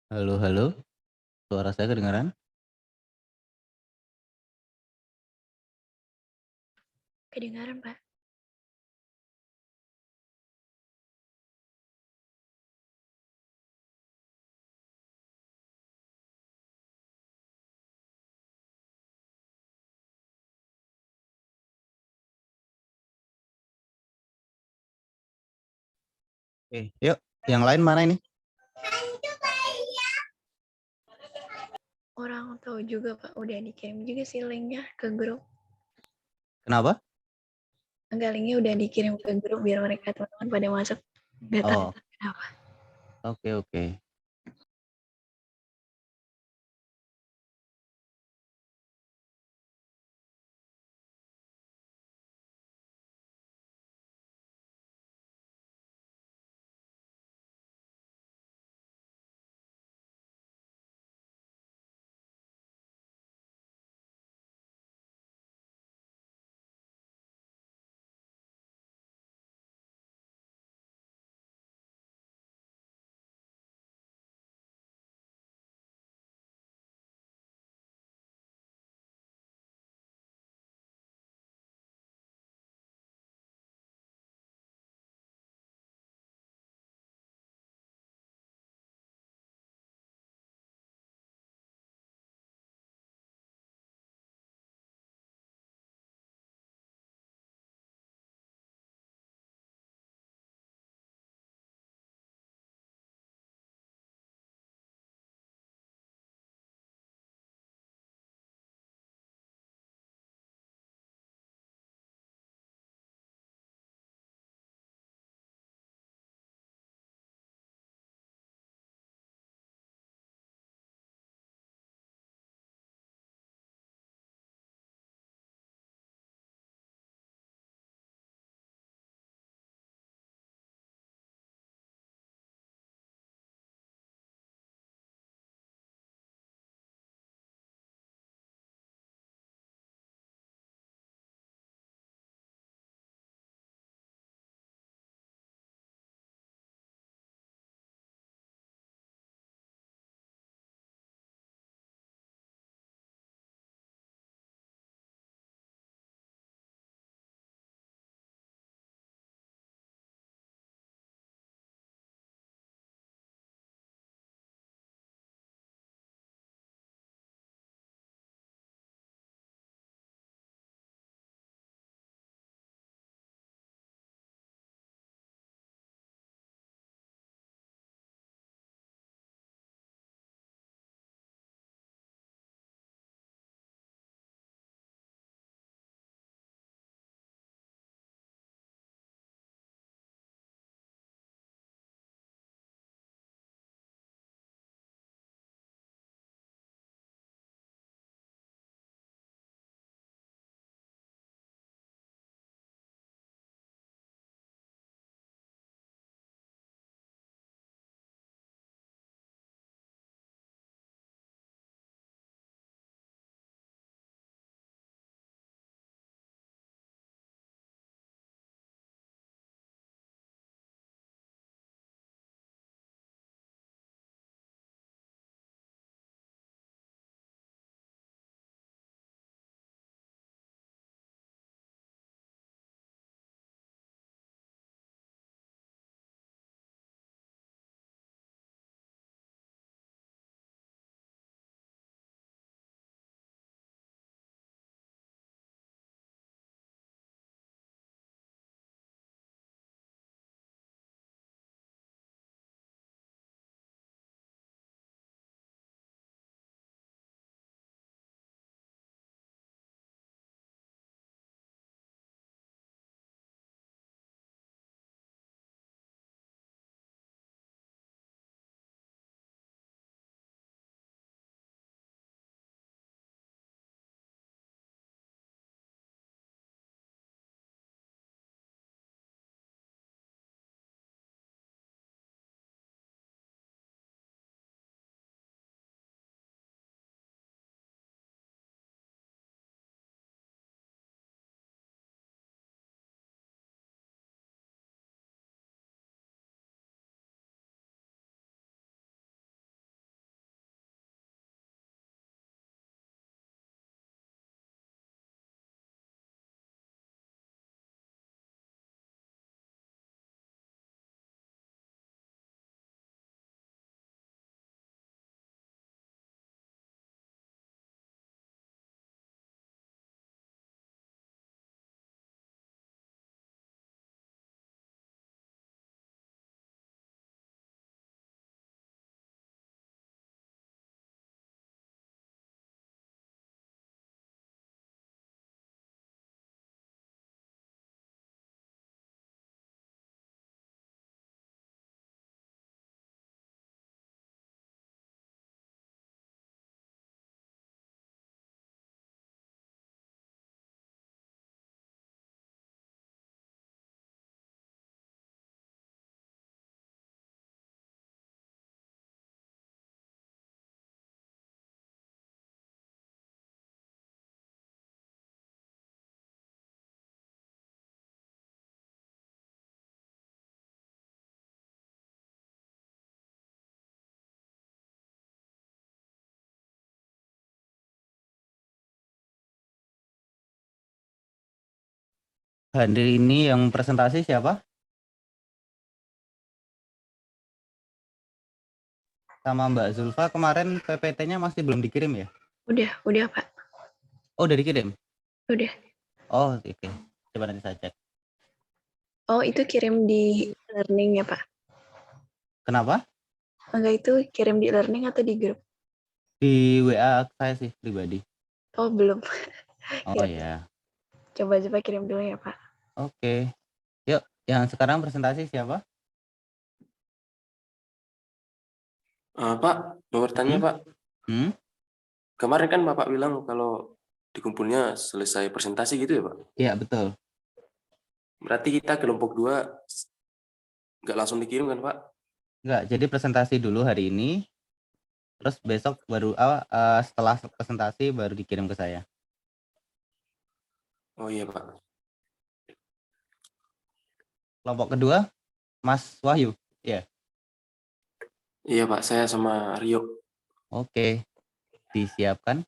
Halo halo, suara saya kedengaran? Kedengaran, Pak. Oke, yuk yang lain mana ini? Orang tahu juga, Pak. Udah dikirim juga sih linknya ke grup. Kenapa? Enggak, linknya udah dikirim ke grup biar mereka teman-teman pada masuk. Nggak tahu Oh, kenapa. oke oke. Hari ini yang presentasi siapa? Sama Mbak Zulfa kemarin PPT-nya masih belum dikirim ya? Udah Pak. Oh, udah dikirim? Udah. Oh, oke. Coba nanti saya cek. Oh, itu kirim di learning ya Pak? Kenapa? Enggak, itu kirim di learning atau di grup? Di WA saya sih pribadi. Oh, belum. Oh Ya, ya. coba kirim dulu ya Pak. Oke. Yuk, yang sekarang presentasi siapa? Pak, mau bertanya Hmm? Pak. Hmm? Kemarin kan Bapak bilang kalau dikumpulnya selesai presentasi gitu ya Pak? Iya, betul. Berarti kita kelompok 2 nggak langsung dikirim kan Pak? Enggak, jadi presentasi dulu hari ini, terus besok baru setelah presentasi baru dikirim ke saya. Oh iya Pak. Kelompok kedua, Mas Wahyu. Iya. Iya Pak, saya sama Rio. Oke, disiapkan.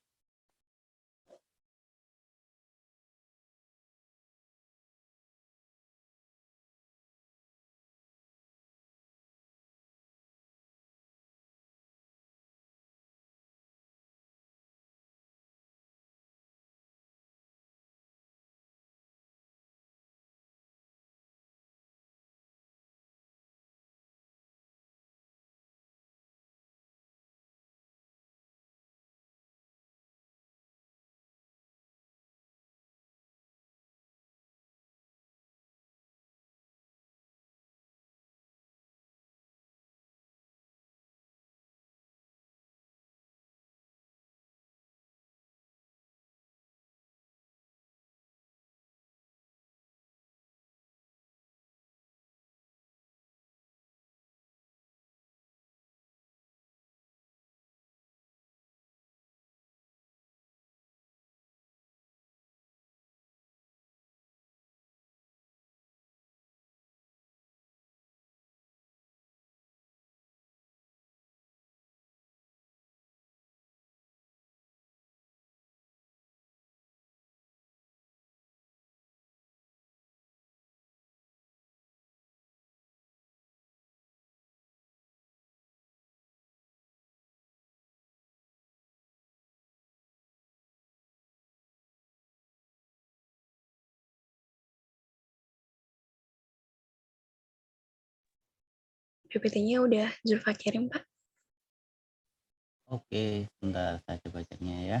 PPT-nya udah Zulfa kirim Pak. Oke, sebentar saya coba ceknya ya.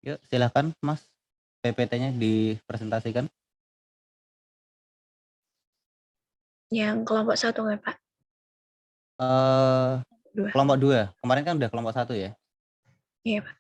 Yuk, silakan Mas. PPT-nya dipresentasikan. Yang kelompok 1 nggak Pak? Eh, Dua. kelompok 2. Kemarin kan udah kelompok 1 ya. Iya Pak.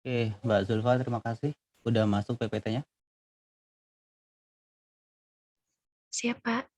Oke, Mbak Zulfa, terima kasih udah masuk PPT-nya. Siap, Pak.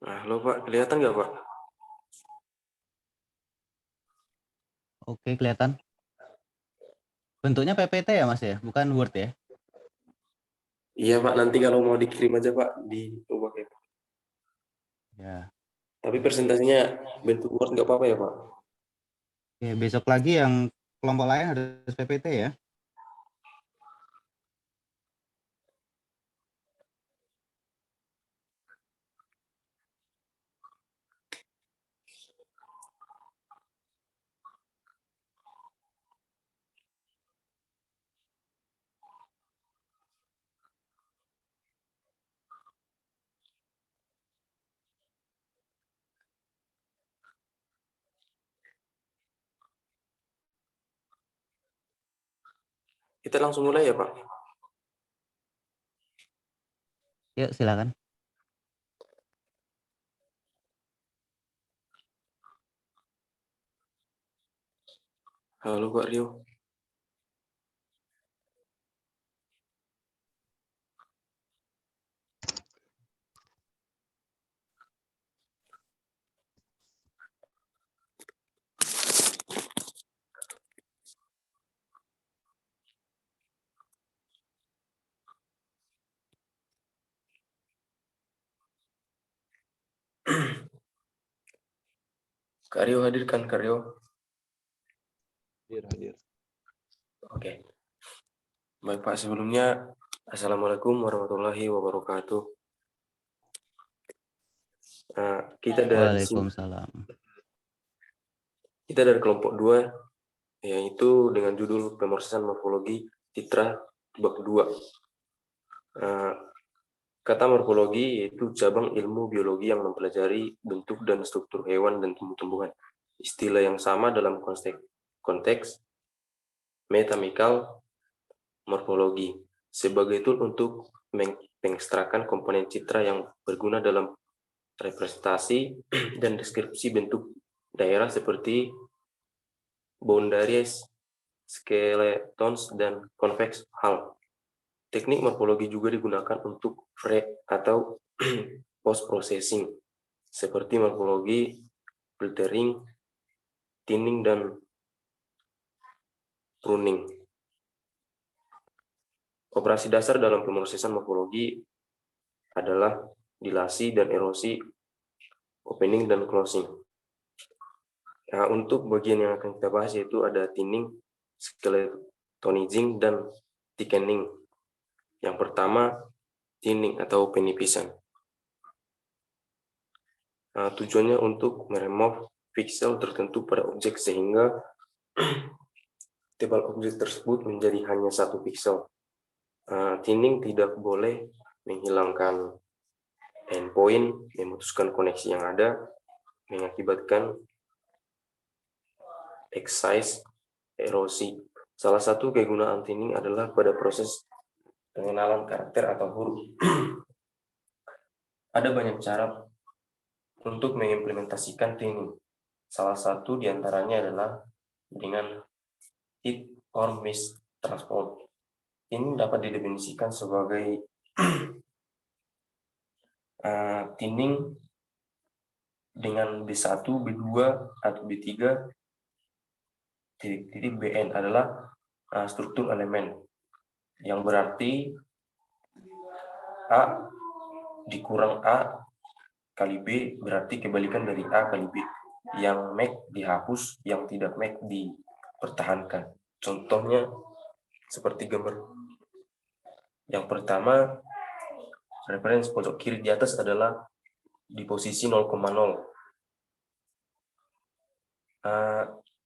Nah, halo Pak, kelihatan nggak Pak? Oke, kelihatan. Bentuknya PPT ya, Mas ya, bukan Word ya? Iya Pak, nanti kalau mau dikirim aja Pak, diubah ya Pak. Ya. Tapi presentasinya bentuk Word nggak apa-apa ya Pak? Oke, besok lagi yang kelompok lain harus PPT ya. Kita langsung mulai ya Pak? Yuk, silakan. Halo Pak Rio. Kak Rio hadir kan Kak Rio? Hadir. Oke. Baik Pak, sebelumnya Assalamualaikum warahmatullahi wabarakatuh. Kita Waalaikumsalam. dari kelompok 2, yaitu dengan judul Pemrosesan Morfologi Citra bab 2. Kata morfologi yaitu cabang ilmu biologi yang mempelajari bentuk dan struktur hewan dan tumbuh-tumbuhan. Istilah yang sama dalam konteks konteks, metamikal, morfologi, sebagai tool untuk mengekstrakan komponen citra yang berguna dalam representasi dan deskripsi bentuk daerah seperti boundaries, skeletons, dan convex hull. Teknik morfologi juga digunakan untuk atau post-processing, seperti morfologi, filtering, thinning, dan pruning. Operasi dasar dalam pemrosesan morfologi adalah dilasi dan erosi, opening dan closing. Nah, untuk bagian yang akan kita bahas yaitu ada thinning, skeletonizing, dan thickening. Yang pertama, thinning atau penipisan. Nah, tujuannya untuk meremove pixel tertentu pada objek sehingga tebal objek tersebut menjadi hanya satu pixel. Thinning tidak boleh menghilangkan endpoint, memutuskan koneksi yang ada, mengakibatkan excise, erosi. Salah satu kegunaan thinning adalah pada proses pengenalan karakter atau huruf. Ada banyak cara untuk mengimplementasikan thinning. Salah satu diantaranya adalah dengan hit or miss transform. Ini dapat didefinisikan sebagai thinning dengan B1, B2, atau B3, titik-titik BN adalah struktur elemen, yang berarti A dikurang A kali B berarti kebalikan dari A kali B. Yang make dihapus, yang tidak make dipertahankan. Contohnya seperti gambar. Yang pertama, referensi pojok kiri di atas adalah di posisi 0,0.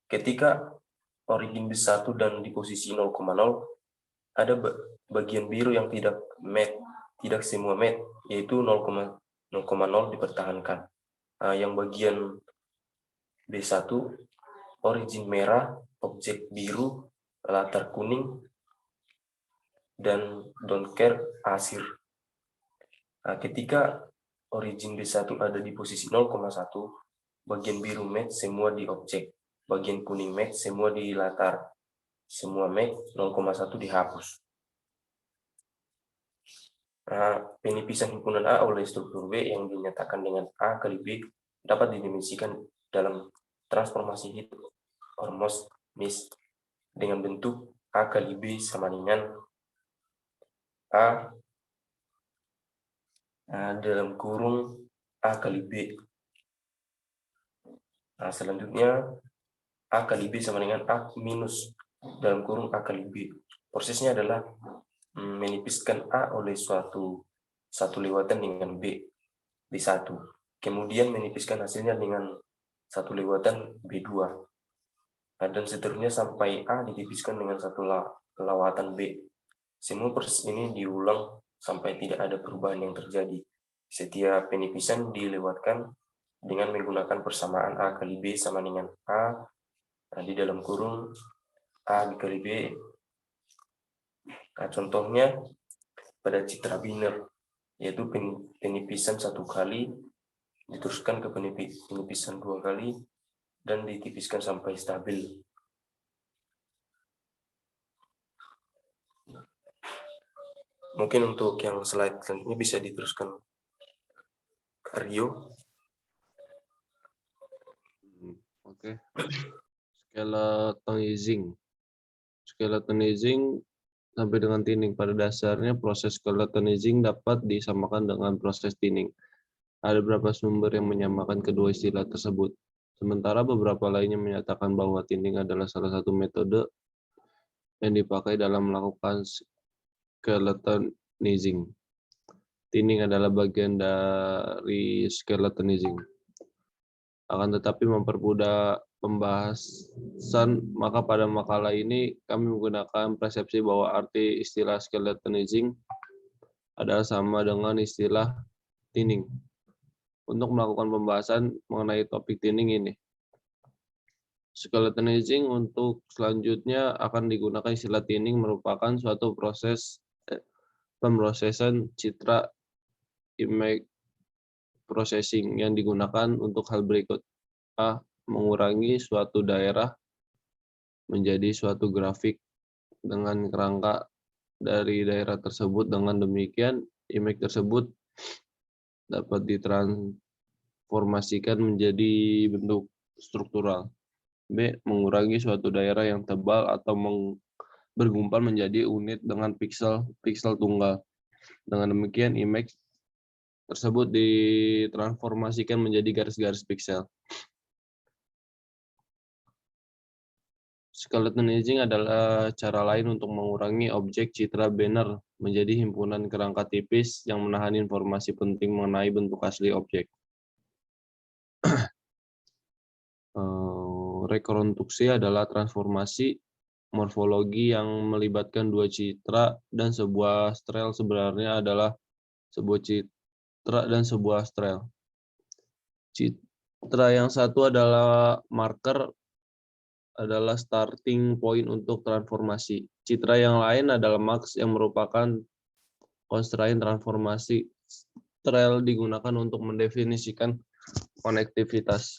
Ketika origin B1 dan di posisi 0,0, ada bagian biru yang tidak match, tidak semua match, yaitu 0,0 dipertahankan. Yang bagian B1, origin merah, objek biru, latar kuning, dan don't care asir. Ketika origin B1 ada di posisi 0,1, bagian biru match semua di objek, bagian kuning match semua di latar, semua match 0,1 dihapus. Penipisan himpunan A oleh struktur B yang dinyatakan dengan A kali B dapat didefinisikan dalam transformasi hit or miss dengan bentuk A kali B sama dengan A dalam kurung A kali B. Selanjutnya A kali B sama dengan A minus dalam kurung A kali B. Prosesnya adalah menipiskan A oleh satu lewatan dengan B1. Kemudian menipiskan hasilnya dengan satu lewatan B2. Dan seterusnya sampai A ditipiskan dengan satu lewatan B. Semua proses ini diulang sampai tidak ada perubahan yang terjadi. Setiap penipisan dilewatkan dengan menggunakan persamaan A kali B sama dengan A di dalam kurung A dikali B. Contohnya pada citra biner, yaitu penipisan satu kali, diteruskan ke penipisan dua kali, dan ditipiskan sampai stabil. Mungkin untuk yang slide selanjutnya bisa diteruskan Aryo. Oke. Skeletonizing sampai dengan thinning. Pada dasarnya proses skeletonizing dapat disamakan dengan proses thinning. Ada beberapa sumber yang menyamakan kedua istilah tersebut. Sementara beberapa lainnya menyatakan bahwa thinning adalah salah satu metode yang dipakai dalam melakukan skeletonizing. Thinning adalah bagian dari skeletonizing. Akan tetapi mempermudah pembahasan, maka pada makalah ini kami menggunakan persepsi bahwa arti istilah skeletonizing adalah sama dengan istilah thinning. Untuk melakukan pembahasan mengenai topik thinning ini, Skeletonizing untuk selanjutnya akan digunakan istilah tinning merupakan suatu proses pemrosesan citra image processing yang digunakan untuk hal berikut. A. Mengurangi suatu daerah menjadi suatu grafik dengan kerangka dari daerah tersebut. Dengan demikian, image tersebut dapat ditransformasikan menjadi bentuk struktural. B. Mengurangi suatu daerah yang tebal atau bergumpal menjadi unit dengan piksel tunggal. Dengan demikian, image tersebut ditransformasikan menjadi garis-garis piksel. Skeletonizing adalah cara lain untuk mengurangi objek citra banner menjadi himpunan kerangka tipis yang menahan informasi penting mengenai bentuk asli objek. Rekonstruksi adalah transformasi morfologi yang melibatkan dua citra dan sebuah style. Sebenarnya adalah sebuah citra dan sebuah style. Citra yang satu adalah marker, adalah starting point untuk transformasi. Citra yang lain adalah max yang merupakan constraint transformasi. Style digunakan untuk mendefinisikan konektivitas.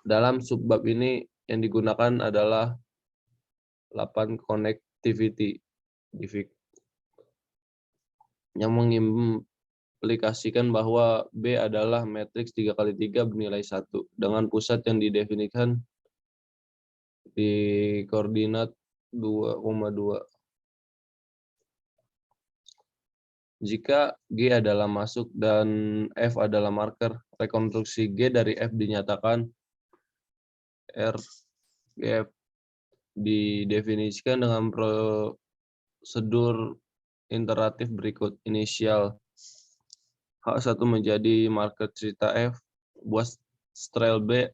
Dalam subbab ini yang digunakan adalah 8 connectivity yang mengimplikasikan bahwa B adalah matriks 3x3 bernilai 1 dengan pusat yang didefinisikan di koordinat 2,2. Jika G adalah masuk dan F adalah marker, rekonstruksi G dari F dinyatakan RGF didefinisikan dengan prosedur iteratif berikut. Inisial H1 menjadi marker cerita F, buat style B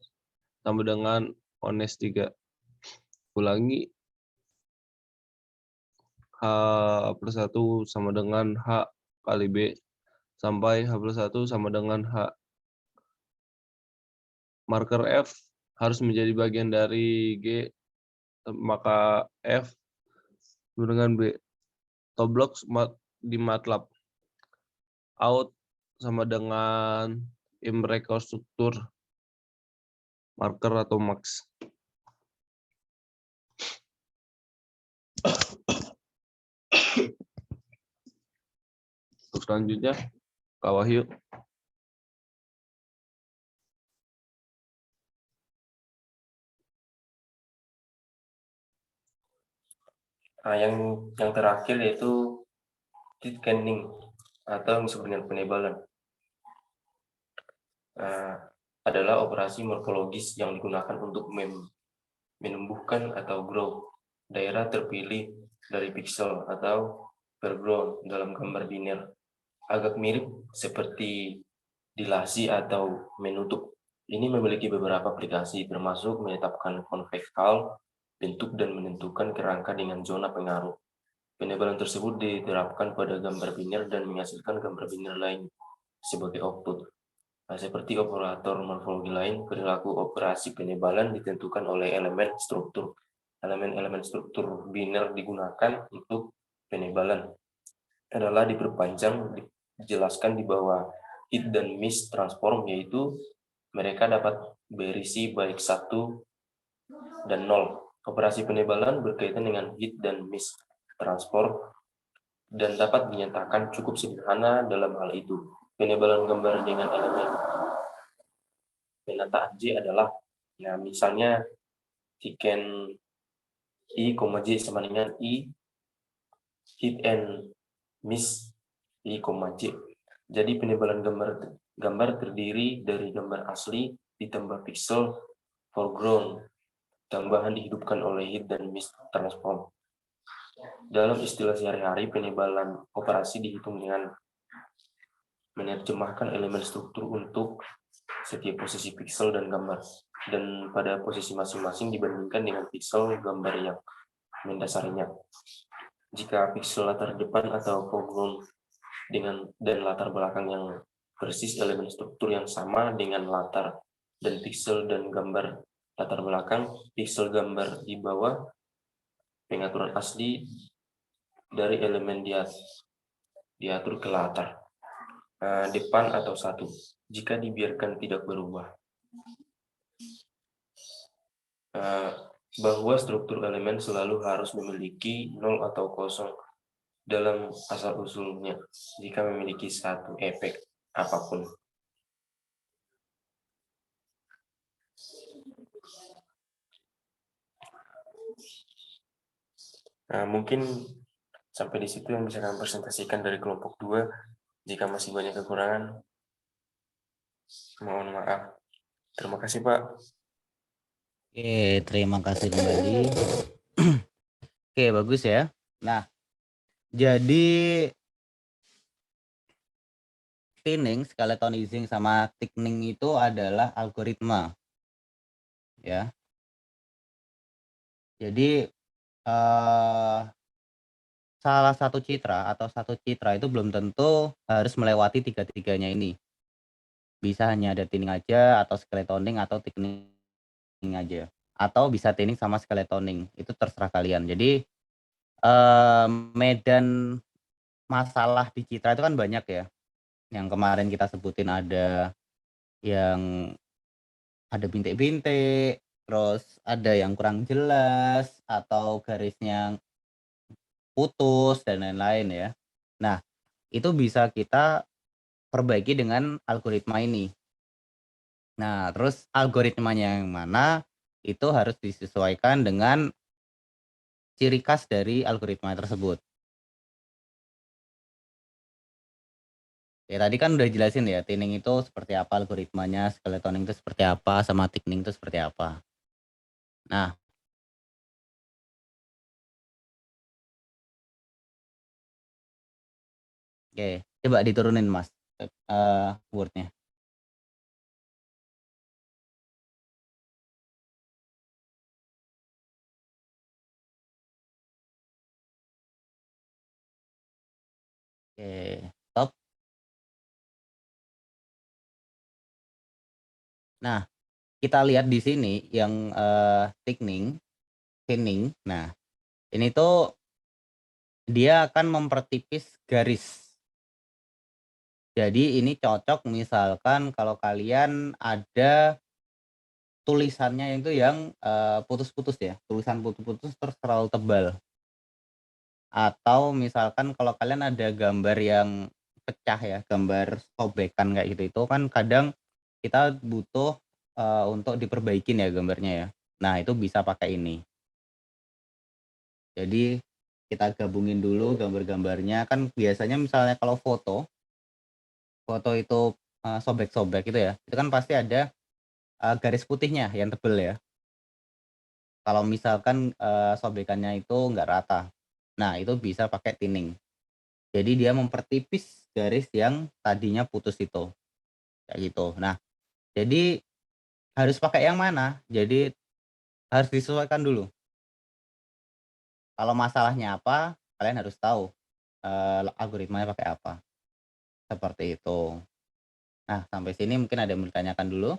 tambah dengan honest 3. Ulangi, H+1 sama dengan H kali B sampai H+1 sama dengan H. Marker F harus menjadi bagian dari G, maka F dengan B. Toblock di MATLAB. Out sama dengan rekonstruktur marker atau max. Untuk selanjutnya, Kak Wahyu. Yang terakhir yaitu thickening atau yang disebut dengan penebalan. Adalah operasi morfologis yang digunakan untuk menumbuhkan atau grow daerah terpilih dari piksel atau background dalam gambar biner. Agak mirip seperti dilasi atau menutup. Ini memiliki beberapa aplikasi termasuk menetapkan konvekal bentuk dan menentukan kerangka dengan zona pengaruh. Penebalan tersebut diterapkan pada gambar biner dan menghasilkan gambar biner lain sebagai output. Seperti operator morfologi lain, perilaku operasi penebalan ditentukan oleh elemen struktur. Elemen-elemen struktur biner digunakan untuk penebalan adalah diperpanjang, dijelaskan di bawah hit dan miss transform, yaitu mereka dapat berisi baik 1 dan 0. Operasi penebalan berkaitan dengan hit dan miss transform dan dapat dinyatakan cukup sederhana dalam hal itu. Penebalan gambar dengan elemen penataan J adalah, misalnya thicken I, J sama dengan I, hit and miss I, J. Jadi penebalan gambar terdiri dari gambar asli ditambah pixel foreground, tambahan dihidupkan oleh hit dan miss transform. Dalam istilah sehari-hari, penebalan operasi dihitung dengan menerjemahkan elemen struktur untuk setiap posisi pixel dan gambar, dan pada posisi masing-masing dibandingkan dengan pixel gambar yang mendasarinya. Jika pixel latar depan atau foreground dan latar belakang yang persis elemen struktur yang sama dengan latar dan pixel dan gambar latar belakang, pixel gambar di bawah, pengaturan asli dari elemen diatur ke latar, depan atau 1, jika dibiarkan tidak berubah. Bahwa struktur elemen selalu harus memiliki 0 atau 0 dalam asal-usulnya jika memiliki satu efek apapun. Nah, mungkin sampai di situ yang bisa kami presentasikan dari kelompok 2. Jika masih banyak kekurangan, mohon maaf. Terima kasih, Pak. Oke, terima kasih kembali. Oke, bagus ya. Nah, jadi thinning, skeletonizing, sama thickening itu adalah algoritma. Ya. Jadi salah satu citra atau satu citra itu belum tentu harus melewati tiga-tiganya ini. Bisa hanya ada thinning aja atau skeletoning atau thickening aja. Atau bisa thinning sama skeletoning, itu terserah kalian. Jadi medan masalah di citra itu kan banyak ya. Yang kemarin kita sebutin ada yang ada bintik-bintik, terus ada yang kurang jelas atau garisnya putus dan lain-lain ya. Nah, itu bisa kita perbaiki dengan algoritma ini. Nah, terus algoritmanya yang mana itu harus disesuaikan dengan ciri khas dari algoritma tersebut. Ya tadi kan udah jelasin ya, thinning itu seperti apa algoritmanya, skeletoning itu seperti apa, sama thickening itu seperti apa. Nah, oke, coba diturunin Mas, Word-nya. Oke, stop. Nah, kita lihat di sini yang thickening, thinning. Nah, ini tuh dia akan mempertipis garis. Jadi ini cocok misalkan kalau kalian ada tulisannya itu yang putus-putus ya, tulisan putus-putus terus terlalu tebal. Atau misalkan kalau kalian ada gambar yang pecah ya, gambar sobekan kayak gitu, itu kan kadang kita butuh untuk diperbaikin ya gambarnya ya. Nah, itu bisa pakai ini. Jadi kita gabungin dulu gambar-gambarnya, kan biasanya misalnya kalau foto itu sobek-sobek gitu ya, itu kan pasti ada garis putihnya yang tebel ya. Kalau misalkan sobekannya itu nggak rata, nah itu bisa pakai thinning. Jadi dia mempertipis garis yang tadinya putus itu, kayak gitu. Nah, jadi harus pakai yang mana? Jadi harus disesuaikan dulu. Kalau masalahnya apa, kalian harus tahu algoritmanya pakai apa. Seperti itu. Nah, sampai sini mungkin ada yang mau ditanyakan dulu?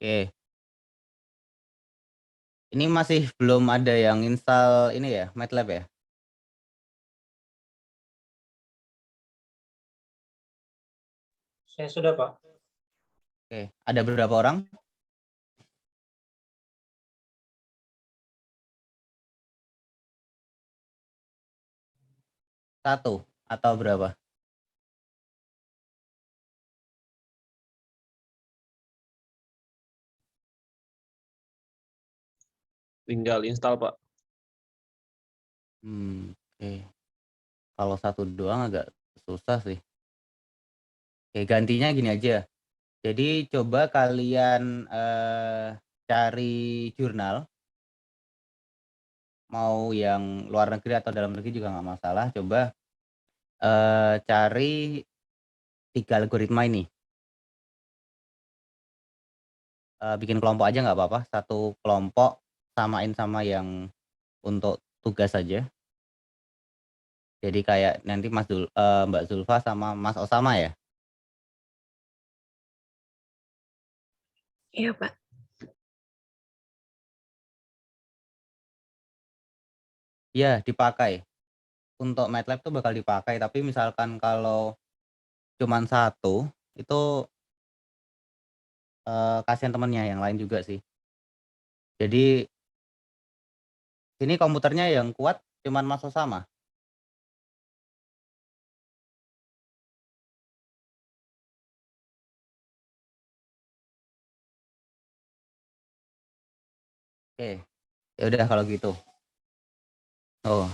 Oke. Ini masih belum ada yang install ini ya, MATLAB ya? Saya sudah, Pak. Oke, ada berapa orang? Satu atau berapa? Tinggal install, Pak. Oke. Kalau satu doang agak susah sih. Oke, gantinya gini aja. Jadi coba kalian cari jurnal mau yang luar negeri atau dalam negeri juga nggak masalah. Coba cari 3 algoritma ini. Bikin kelompok aja nggak apa-apa, satu kelompok samain sama yang untuk tugas saja. Jadi kayak nanti Mbak Zulfa sama Mas Osama ya? Iya, Pak. Iya, dipakai. Untuk MATLAB tuh bakal dipakai, tapi misalkan kalau cuman satu, itu, kasihan temennya, yang lain juga sih. Jadi, sini komputernya yang kuat cuman Mas Osama? Oke, ya udah kalau gitu. Oh,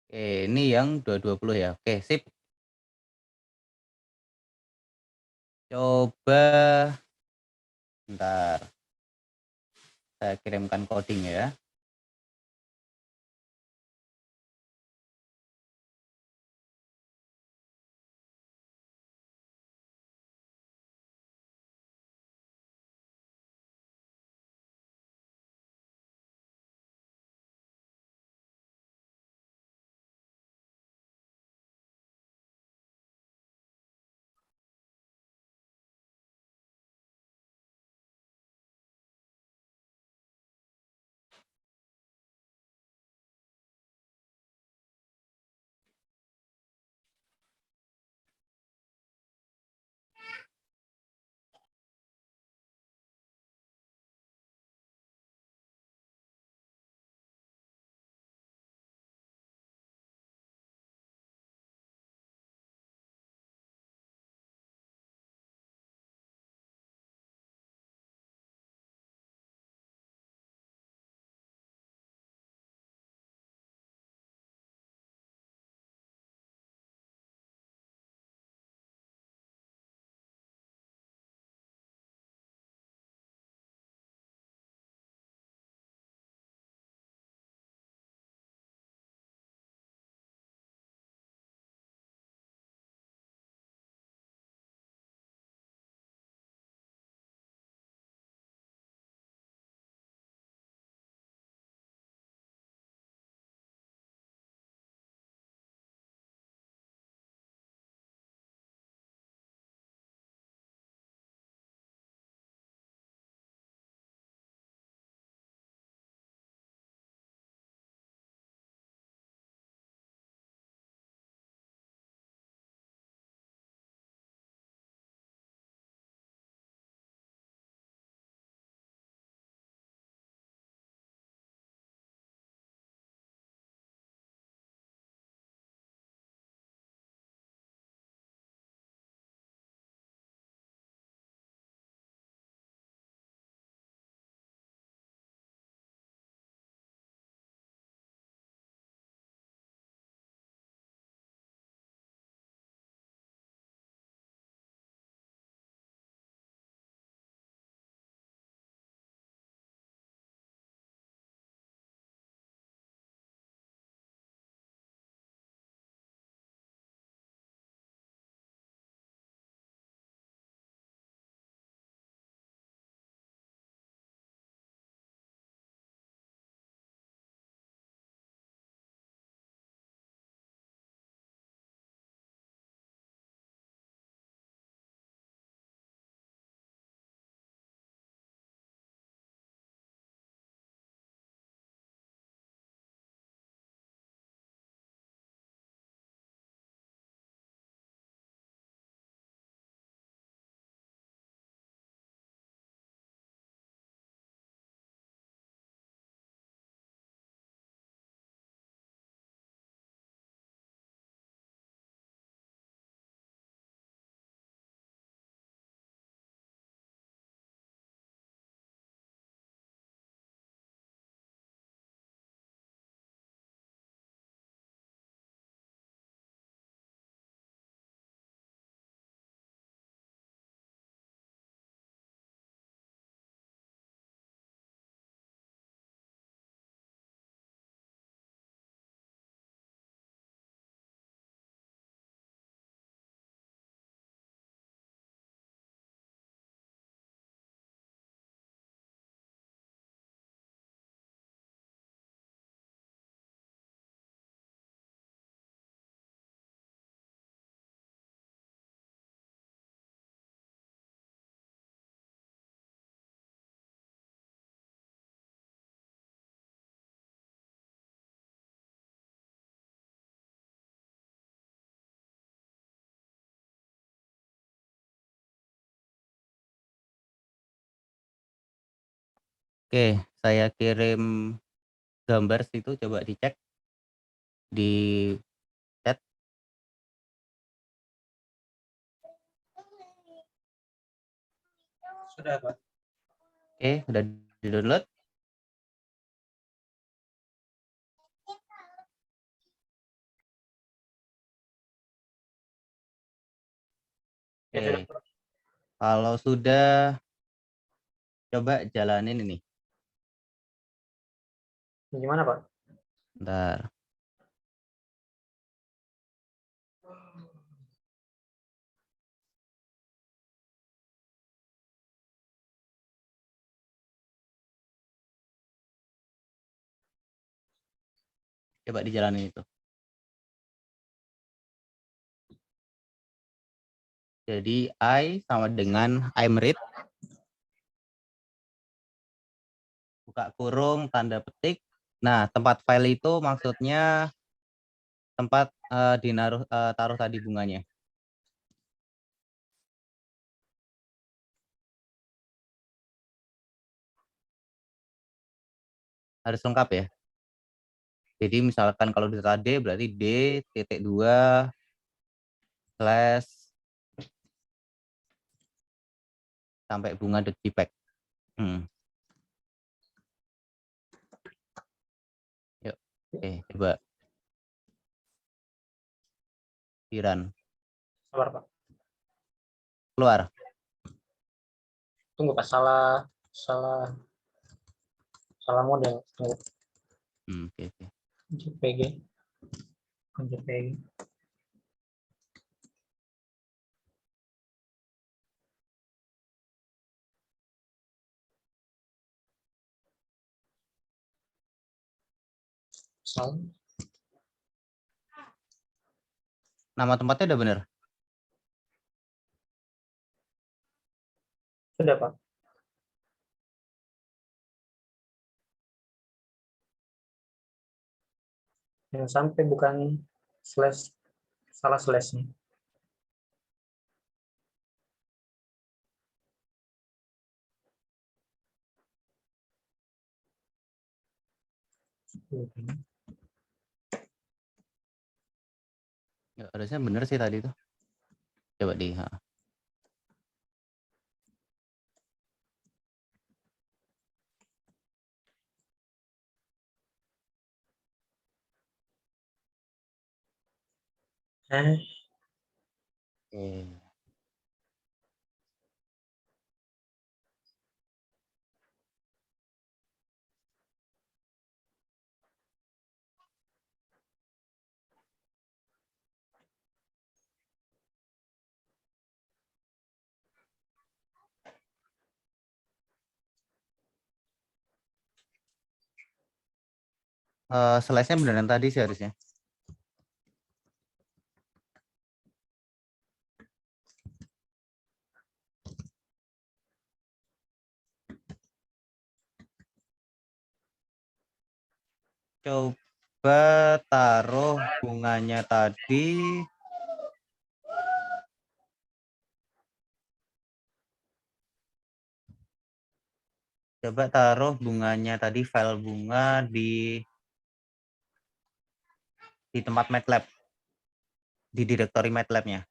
oke, ini yang 220 ya? Oke, sip. Coba bentar, saya kirimkan coding ya. Oke, saya kirim gambar situ, coba dicek di chat. Sudah, Pak. Oke, udah di-download? Ya sudah, Oke, Pak. kalau sudah, coba jalanin ini. Gimana, Pak? Bentar. Coba dijalanin itu. Jadi I sama dengan I'm read. Buka kurung, tanda petik. Nah, tempat file itu maksudnya tempat taruh tadi bunganya. Harus lengkap ya. Jadi misalkan kalau di D berarti D.2 slash sampai bunga.jpg. Yuk, oke, coba. Piran. Sabar, Pak. Keluar. Tunggu, Pak. Salah model. Tunggu. Oke. JPG. JPG. Salah. Nama tempatnya udah bener? Sudah, Pak. Yang sampai bukan slash, salah slashnya. Ya, harusnya bener sih tadi tuh. Coba di. Oke. Slide-nya beneran tadi sih harusnya. Coba taruh bunganya tadi. Coba taruh bunganya tadi, file bunga di tempat MATLAB. Di direktori MATLAB-nya.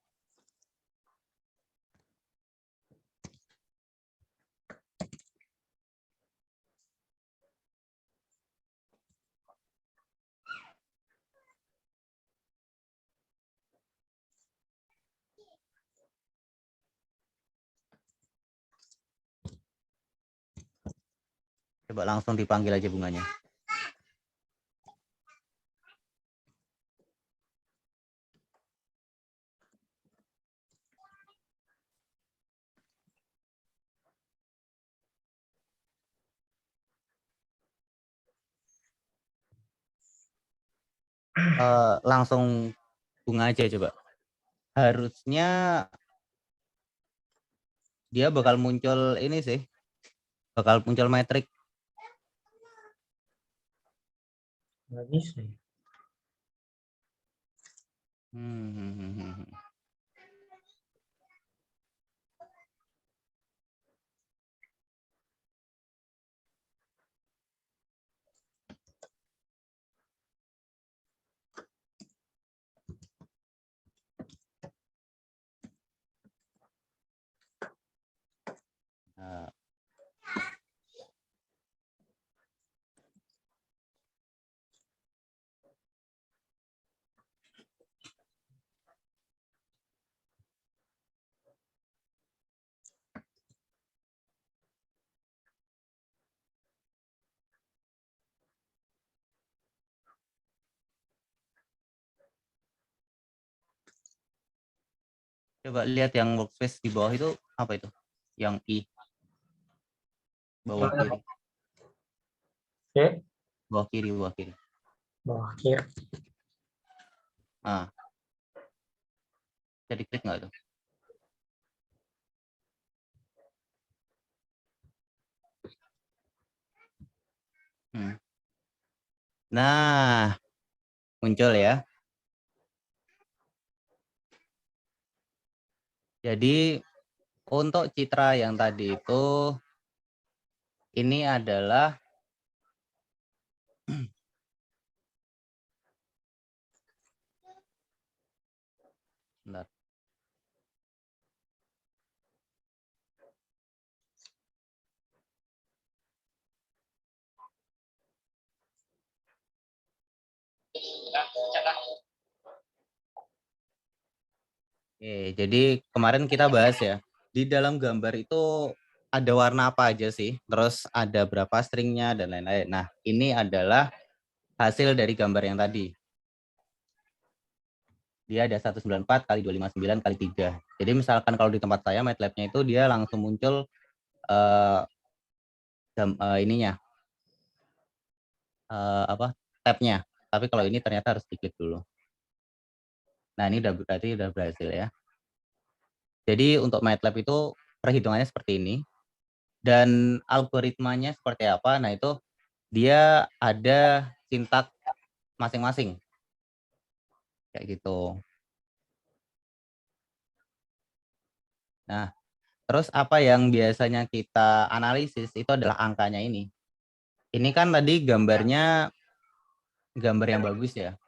Coba langsung dipanggil aja bunganya. Langsung bunga aja coba. Harusnya dia bakal muncul ini sih. Bakal muncul metrik. Nggak bisa. Coba lihat yang workspace di bawah itu apa itu? Yang I. Bawah kiri. Oke, Bawah kiri, bawah kiri. bawah kiri. Ah. Bisa diklik nggak tuh? Nah, muncul ya. Jadi untuk citra yang tadi itu, ini adalah bentar. Oke, jadi kemarin kita bahas ya, di dalam gambar itu ada warna apa aja sih, terus ada berapa stringnya dan lain-lain. Nah, ini adalah hasil dari gambar yang tadi. Dia ada 194 kali 259 kali 3. Jadi misalkan kalau di tempat saya MATLAB-nya itu dia langsung muncul ininya tab-nya. Tapi kalau ini ternyata harus diklik dulu. Nah, ini berarti udah berhasil ya. Jadi untuk MATLAB itu perhitungannya seperti ini. Dan algoritmanya seperti apa? Nah, itu dia ada sintak masing-masing. Kayak gitu. Nah, terus apa yang biasanya kita analisis itu adalah angkanya ini. Ini kan tadi gambarnya gambar yang bagus ya.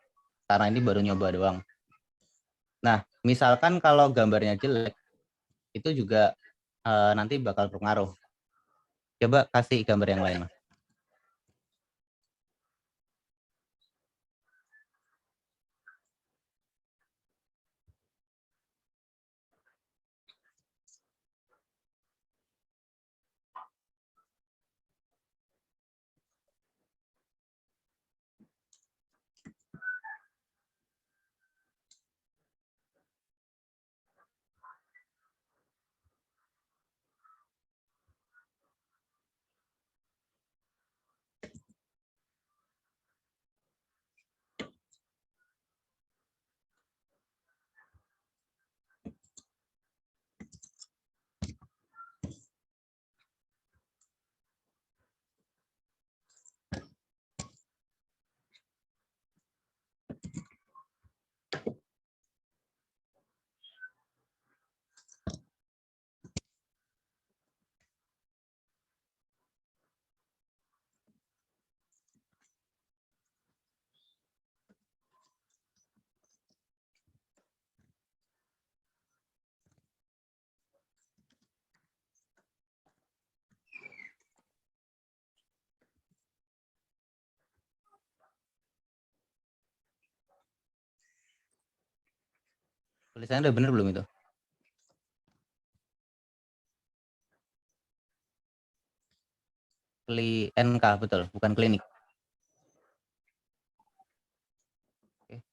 Karena ini baru nyoba doang. Nah, misalkan kalau gambarnya jelek, itu juga nanti bakal berpengaruh. Coba kasih gambar yang lain, Mas. Tulisannya udah bener belum itu? NK, betul, bukan klinik. Oke.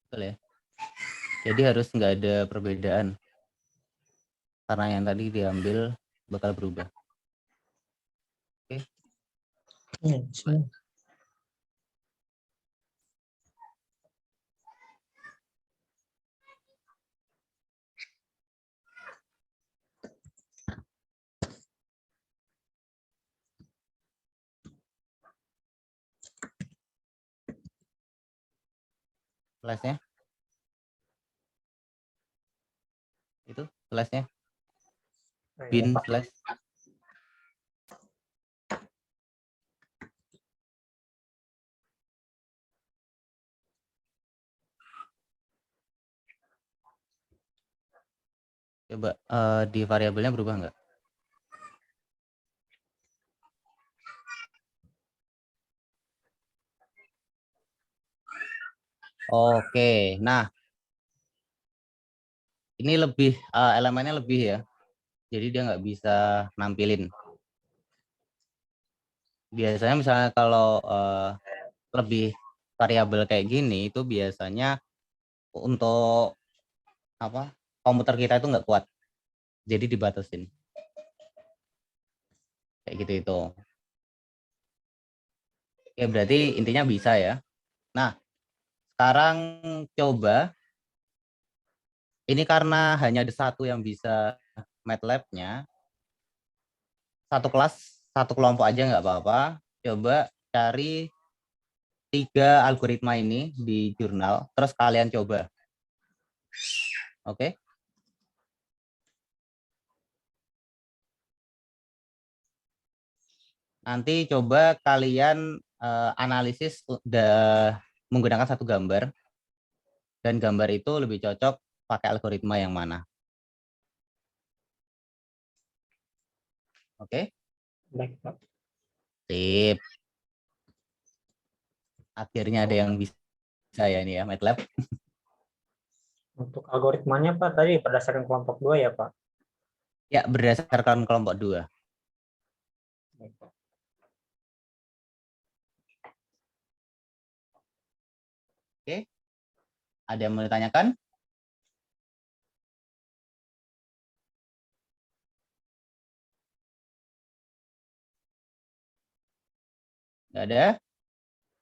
Betul ya. Jadi harus nggak ada perbedaan. Karena yang tadi diambil bakal berubah. Oke. Flashnya. Itu flashnya. Bin flash. Coba di variabelnya berubah nggak? Oke, nah ini lebih elemennya lebih ya, jadi dia nggak bisa nampilin. Biasanya misalnya kalau lebih variabel kayak gini itu biasanya untuk apa? Komputer kita itu nggak kuat. Jadi dibatasin. Kayak gitu itu. Ya berarti intinya bisa ya. Nah, sekarang coba ini karena hanya ada satu yang bisa MATLAB-nya, satu kelas, satu kelompok aja nggak apa-apa. Coba cari 3 algoritma ini di jurnal, terus kalian coba. Oke? Nanti coba kalian analisis menggunakan satu gambar, dan gambar itu lebih cocok pakai algoritma yang mana. Oke? Baik, Pak. Sip. Akhirnya ada yang bisa ya ini ya, MATLAB. Untuk algoritmanya, Pak, tadi berdasarkan kelompok 2 ya, Pak? Ya, berdasarkan kelompok 2. Baik, Pak. Oke? Ada yang mau ditanyakan? Nggak ada?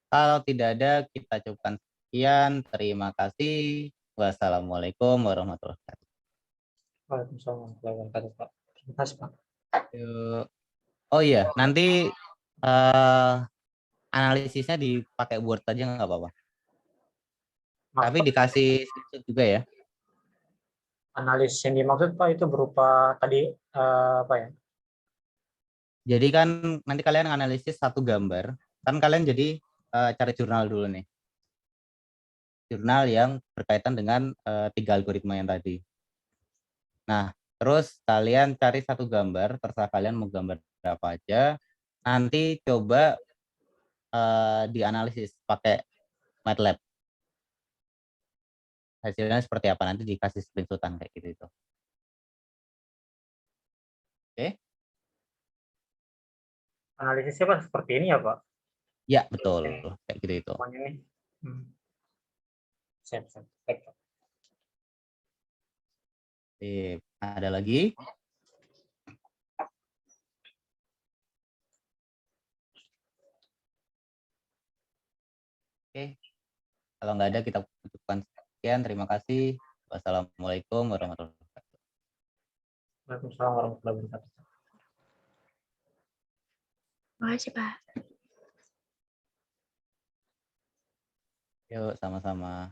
Kalau tidak ada, kita cukupkan sekian. Terima kasih. Wassalamualaikum warahmatullahi wabarakatuh. Waalaikumsalam warahmatullahi wabarakatuh, Pak. Terima kasih, Pak. Yuk. Oh iya, nanti analisisnya dipakai Word aja nggak apa-apa. Tapi Maksud dikasih screenshot juga ya. analis yang dimaksud, Pak, itu berupa tadi apa ya? Jadi kan nanti kalian analisis satu gambar. Kan kalian jadi cari jurnal dulu nih. Jurnal yang berkaitan dengan 3 algoritma yang tadi. Nah, terus kalian cari satu gambar, terserah kalian mau gambar berapa aja. Nanti coba dianalisis pakai MATLAB. Hasilnya seperti apa, nanti dikasih screenshotan kayak gitu itu. Oke? Analisisnya, Pak, seperti ini ya, Pak? Ya, betul. Kayak gitu itu. Semuanya ini. Siap, siap. Baik, Pak. Sip. Ada lagi? Oke. Kalau nggak ada, kita cukupkan sekian. Terima kasih. Wassalamualaikum warahmatullahi wabarakatuh. Waalaikumsalam warahmatullahi wabarakatuh. Makasih, Pak. Yuk, sama-sama.